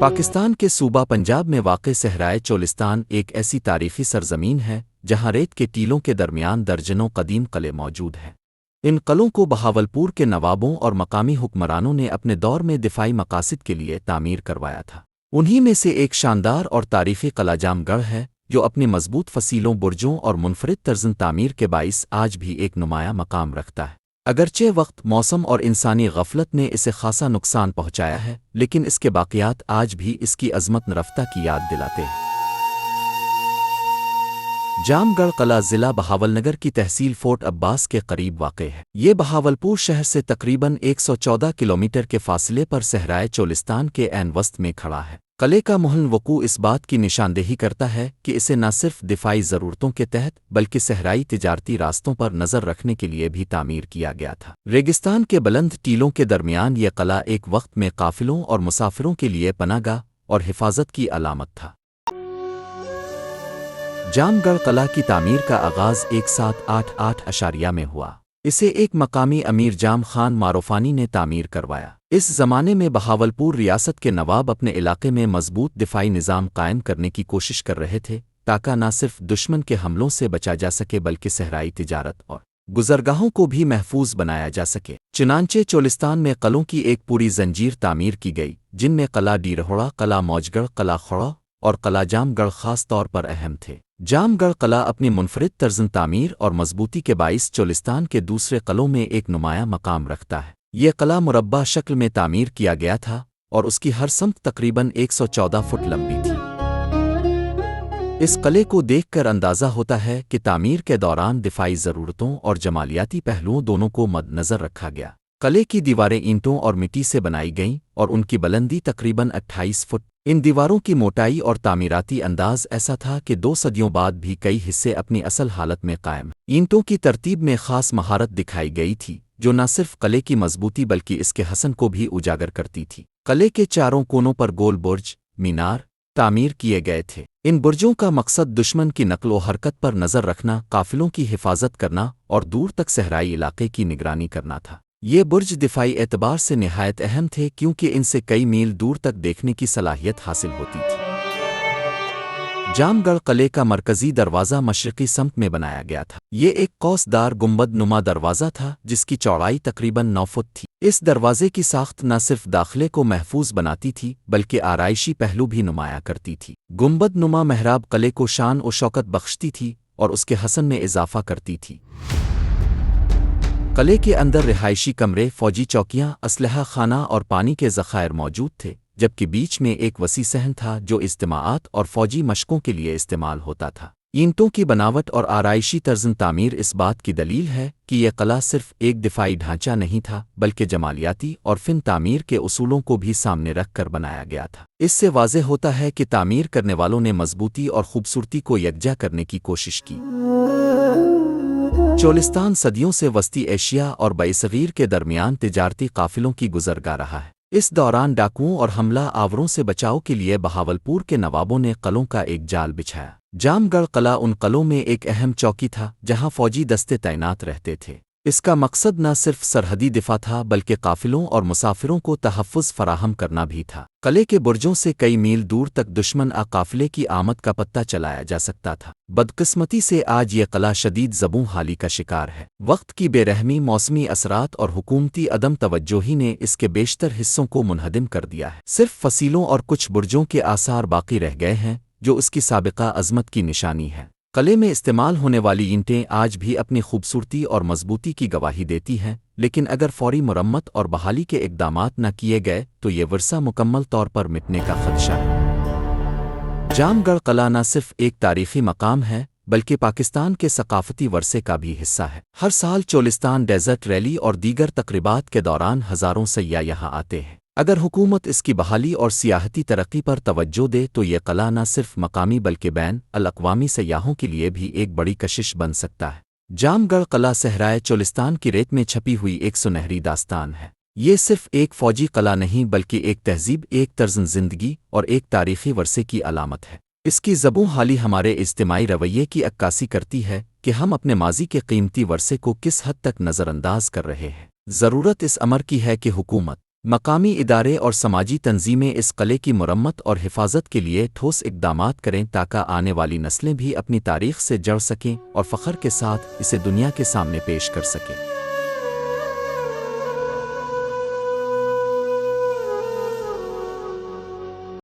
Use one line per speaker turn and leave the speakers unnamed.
پاکستان کے صوبہ پنجاب میں واقع صحرائے چولستان ایک ایسی تاریخی سرزمین ہے جہاں ریت کے ٹیلوں کے درمیان درجنوں قدیم قلعے موجود ہیں۔ ان قلعوں کو بہاولپور کے نوابوں اور مقامی حکمرانوں نے اپنے دور میں دفاعی مقاصد کے لیے تعمیر کروایا تھا۔ انہی میں سے ایک شاندار اور تاریخی قلعہ جام گڑھ ہے، جو اپنی مضبوط فصیلوں، برجوں اور منفرد طرزِ تعمیر کے باعث آج بھی ایک نمایاں مقام رکھتا ہے۔ اگرچہ وقت، موسم اور انسانی غفلت نے اسے خاصا نقصان پہنچایا ہے، لیکن اس کے باقیات آج بھی اس کی عظمت رفتہ کی یاد دلاتے ہیں۔ جام گڑھ قلعہ ضلع بہاولنگر کی تحصیل فورٹ عباس کے قریب واقع ہے۔ یہ بہاولپور شہر سے تقریباً 114 کلومیٹر کے فاصلے پر صحرائے چولستان کے عین وسط میں کھڑا ہے۔ قلعے کا محل وقوع اس بات کی نشاندہی کرتا ہے کہ اسے نہ صرف دفاعی ضرورتوں کے تحت بلکہ صحرائی تجارتی راستوں پر نظر رکھنے کے لیے بھی تعمیر کیا گیا تھا۔ ریگستان کے بلند ٹیلوں کے درمیان یہ قلعہ ایک وقت میں قافلوں اور مسافروں کے لیے پناہ گاہ اور حفاظت کی علامت تھا۔ جام گڑھ قلعہ کی تعمیر کا آغاز 1788 میں ہوا۔ اسے ایک مقامی امیر جام خان معروفانی نے تعمیر کروایا۔ اس زمانے میں بہاولپور ریاست کے نواب اپنے علاقے میں مضبوط دفاعی نظام قائم کرنے کی کوشش کر رہے تھے، تاکہ نہ صرف دشمن کے حملوں سے بچا جا سکے بلکہ صحرائی تجارت اور گزرگاہوں کو بھی محفوظ بنایا جا سکے۔ چنانچہ چولستان میں قلعوں کی ایک پوری زنجیر تعمیر کی گئی، جن میں قلعہ ڈیرہوڑا، قلعہ موجگڑھ، قلعہ خورا اور قلعہ جام گڑھ خاص طور پر اہم تھے۔ جام گڑھ قلعہ اپنی منفرد طرز تعمیر اور مضبوطی کے باعث چولستان کے دوسرے قلعوں میں ایک نمایاں مقام رکھتا ہے۔ یہ قلعہ مربع شکل میں تعمیر کیا گیا تھا اور اس کی ہر سمت تقریباً 114 فٹ لمبی تھی۔ اس قلعے کو دیکھ کر اندازہ ہوتا ہے کہ تعمیر کے دوران دفاعی ضرورتوں اور جمالیاتی پہلوؤں دونوں کو مد نظر رکھا گیا۔ قلعے کی دیواریں اینٹوں اور مٹی سے بنائی گئیں اور ان کی بلندی تقریباً 28 فٹ۔ ان دیواروں کی موٹائی اور تعمیراتی انداز ایسا تھا کہ 2 صدیوں بعد بھی کئی حصے اپنی اصل حالت میں قائم ہیں۔ اینٹوں کی ترتیب میں خاص مہارت دکھائی گئی تھی، جو نہ صرف قلعے کی مضبوطی بلکہ اس کے حسن کو بھی اجاگر کرتی تھی۔ قلعے کے چاروں کونوں پر گول برج، مینار تعمیر کیے گئے تھے۔ ان برجوں کا مقصد دشمن کی نقل و حرکت پر نظر رکھنا، قافلوں کی حفاظت کرنا اور دور تک صحرائی علاقے کی نگرانی کرنا تھا۔ یہ برج دفاعی اعتبار سے نہایت اہم تھے کیونکہ ان سے کئی میل دور تک دیکھنے کی صلاحیت حاصل ہوتی تھی۔ جام گڑھ قلعے کا مرکزی دروازہ مشرقی سمت میں بنایا گیا تھا۔ یہ ایک قوس دار گنبد نما دروازہ تھا جس کی چوڑائی تقریباً 9 فٹ تھی۔ اس دروازے کی ساخت نہ صرف داخلے کو محفوظ بناتی تھی بلکہ آرائشی پہلو بھی نمایاں کرتی تھی۔ گنبد نما محراب قلعے کو شان و شوکت بخشتی تھی اور اس کے حسن میں اضافہ کرتی تھی۔ قلعے کے اندر رہائشی کمرے، فوجی چوکیاں، اسلحہ خانہ اور پانی کے ذخائر موجود تھے، جبکہ بیچ میں ایک وسیع صحن تھا جو اجتماعات اور فوجی مشقوں کے لیے استعمال ہوتا تھا۔ اینٹوں کی بناوٹ اور آرائشی طرز تعمیر اس بات کی دلیل ہے کہ یہ قلعہ صرف ایک دفاعی ڈھانچہ نہیں تھا بلکہ جمالیاتی اور فن تعمیر کے اصولوں کو بھی سامنے رکھ کر بنایا گیا تھا۔ اس سے واضح ہوتا ہے کہ تعمیر کرنے والوں نے مضبوطی اور خوبصورتی کو یکجا کرنے کی کوشش کی۔ چولستان صدیوں سے وسطی ایشیا اور برصغیر کے درمیان تجارتی قافلوں کی گزرگاہ رہا ہے۔ اس دوران ڈاکوؤں اور حملہ آوروں سے بچاؤ کے لیے بہاولپور کے نوابوں نے قلعوں کا ایک جال بچھایا۔ جام گڑھ قلعہ ان قلعوں میں ایک اہم چوکی تھا جہاں فوجی دستے تعینات رہتے تھے۔ اس کا مقصد نہ صرف سرحدی دفاع تھا بلکہ قافلوں اور مسافروں کو تحفظ فراہم کرنا بھی تھا۔ قلعے کے برجوں سے کئی میل دور تک دشمن قافلے کی آمد کا پتہ چلایا جا سکتا تھا۔ بدقسمتی سے آج یہ قلعہ شدید زبوں حالی کا شکار ہے۔ وقت کی بے رحمی، موسمی اثرات اور حکومتی عدم توجہی نے اس کے بیشتر حصوں کو منہدم کر دیا ہے۔ صرف فصیلوں اور کچھ برجوں کے آثار باقی رہ گئے ہیں جو اس کی سابقہ عظمت کی نشانی ہے۔ قلعے میں استعمال ہونے والی اینٹیں آج بھی اپنی خوبصورتی اور مضبوطی کی گواہی دیتی ہیں، لیکن اگر فوری مرمت اور بحالی کے اقدامات نہ کیے گئے تو یہ ورثہ مکمل طور پر مٹنے کا خدشہ ہے۔ جام گڑھ قلعہ نہ صرف ایک تاریخی مقام ہے بلکہ پاکستان کے ثقافتی ورثے کا بھی حصہ ہے۔ ہر سال چولستان ڈیزرٹ ریلی اور دیگر تقریبات کے دوران ہزاروں سیاح یہاں آتے ہیں۔ اگر حکومت اس کی بحالی اور سیاحتی ترقی پر توجہ دے تو یہ قلعہ نہ صرف مقامی بلکہ بین الاقوامی سیاحوں کے لیے بھی ایک بڑی کشش بن سکتا ہے۔ جام گڑھ قلعہ صحرائے چولستان کی ریت میں چھپی ہوئی ایک سنہری داستان ہے۔ یہ صرف ایک فوجی قلعہ نہیں بلکہ ایک تہذیب، ایک طرز زندگی اور ایک تاریخی ورثے کی علامت ہے۔ اس کی زبوں حالی ہمارے اجتماعی رویے کی عکاسی کرتی ہے کہ ہم اپنے ماضی کے قیمتی ورثے کو کس حد تک نظر انداز کر رہے ہیں۔ ضرورت اس امر کی ہے کہ حکومت مقامی ادارے اور سماجی تنظیمیں اس قلعے کی مرمت اور حفاظت کے لیے ٹھوس اقدامات کریں تاکہ آنے والی نسلیں بھی اپنی تاریخ سے جڑ سکیں اور فخر کے ساتھ اسے دنیا کے سامنے پیش کر سکیں۔